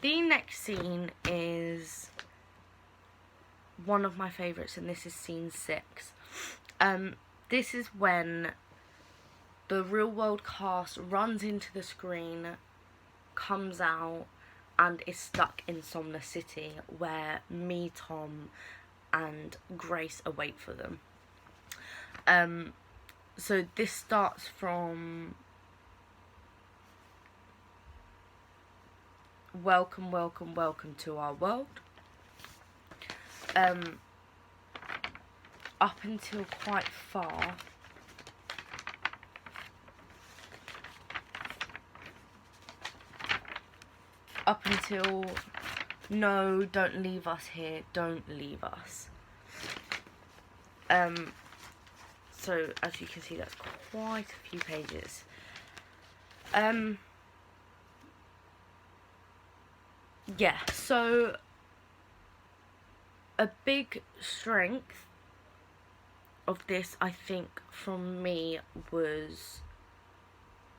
the next scene is one of my favourites, and this is scene 6. This is when the real world cast runs into the screen, comes out, and is stuck in Somna City, where me, Tom, and Grace await for them. So this starts from welcome, welcome, welcome to our world. Up until quite far. Up until, no, don't leave us here, don't leave us. So as you can see, that's quite a few pages. Yeah, so a big strength of this, I think, from me was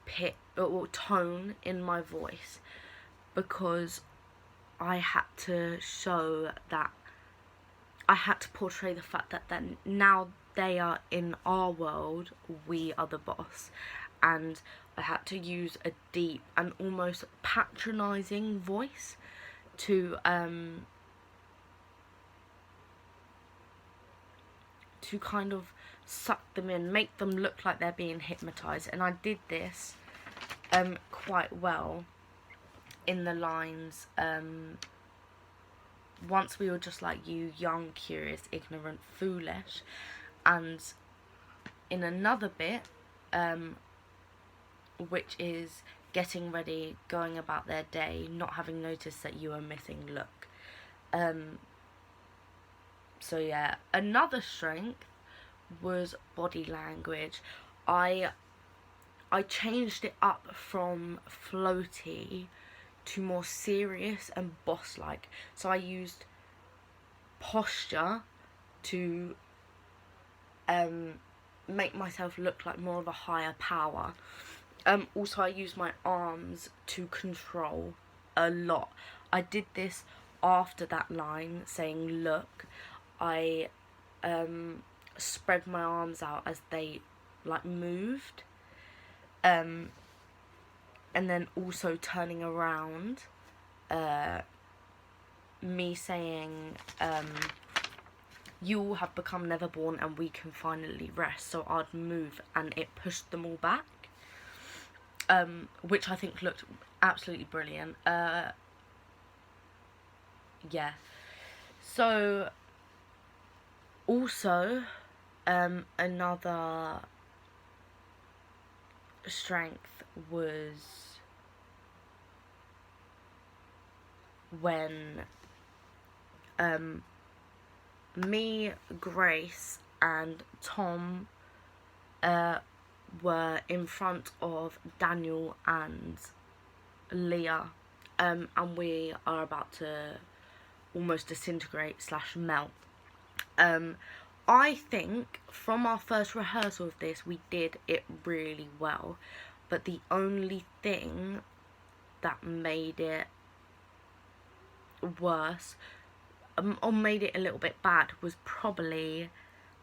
pitch or tone in my voice, because I had to show that I had to portray the fact that now they are in our world, we are the boss, and I had to use a deep and almost patronising voice to kind of suck them in, make them look like they're being hypnotised. And I did this quite well in the lines, once we were just like you, young, curious, ignorant, foolish. And in another bit, which is getting ready, going about their day, not having noticed that you are missing, look. So yeah, another strength was body language. I changed it up from floaty to more serious and boss-like. So I used posture to make myself look like more of a higher power. Also, I used my arms to control a lot. I did this after that line saying look. I spread my arms out as they like moved, and then also turning around, me saying you all have become neverborn and we can finally rest. So I'd move and it pushed them all back, which I think looked absolutely brilliant. Yeah, so also another strength was when me, Grace and Tom were in front of Daniel and Leah, and we are about to almost disintegrate / melt. I think from our first rehearsal of this, we did it really well, but the only thing that made it worse, or made it a little bit bad, was probably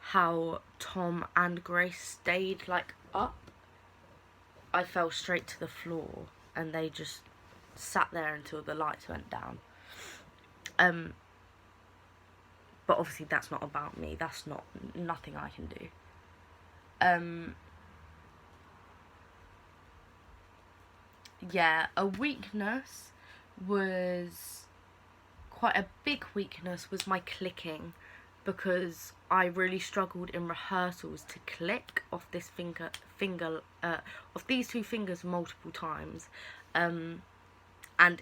how Tom and Grace stayed like up. I fell straight to the floor and they just sat there until the lights went down. But obviously that's not about me, that's nothing I can do. Yeah, a weakness was, quite a big weakness, was my clicking, because I really struggled in rehearsals to click off this off these two fingers multiple times, and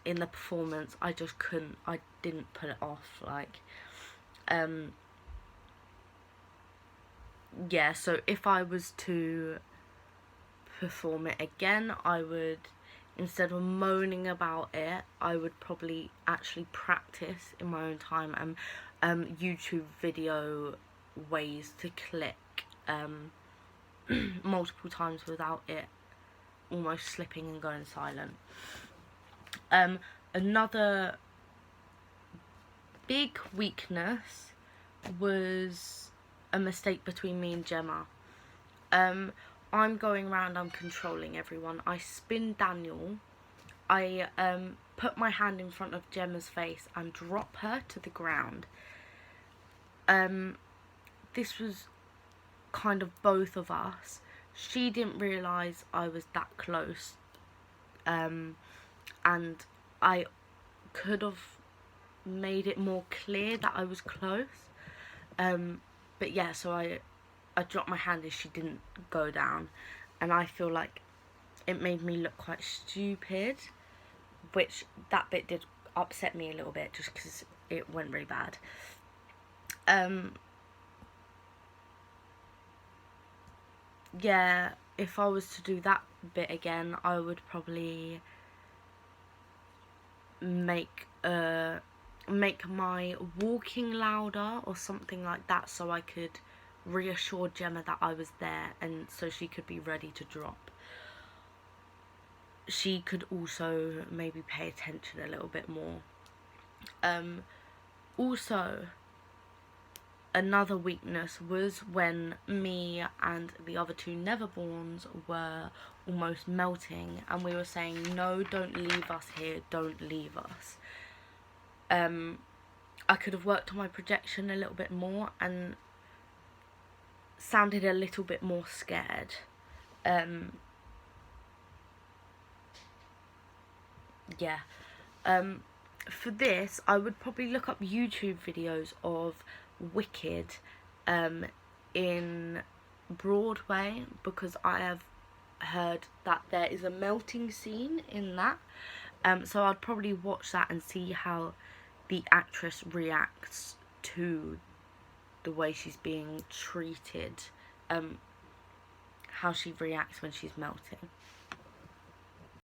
in the performance I just couldn't, I didn't put it off, like, yeah, so if I was to perform it again, I would, instead of moaning about it, I would probably actually practice in my own time and YouTube video ways to click multiple times without it almost slipping and going silent. Another big weakness was a mistake between me and Gemma. I'm going around, I'm controlling everyone. I spin Daniel. I put my hand in front of Gemma's face and drop her to the ground. This was kind of both of us. She didn't realise I was that close. And I could have made it more clear that I was close. But yeah, so I dropped my hand and she didn't go down. And I feel like it made me look quite stupid, which that bit did upset me a little bit just because it went really bad. Yeah, if I was to do that bit again, I would probably make my walking louder or something like that, so I could reassure Gemma that I was there and so she could be ready to drop. She could also maybe pay attention a little bit more. Also, another weakness was when me and the other two Neverborns were almost melting and we were saying, no, don't leave us here, don't leave us. I could have worked on my projection a little bit more and sounded a little bit more scared. Yeah. For this, I would probably look up YouTube videos of Wicked in Broadway, because I have heard that there is a melting scene in that. So I'd probably watch that and see how the actress reacts to the way she's being treated, how she reacts when she's melting.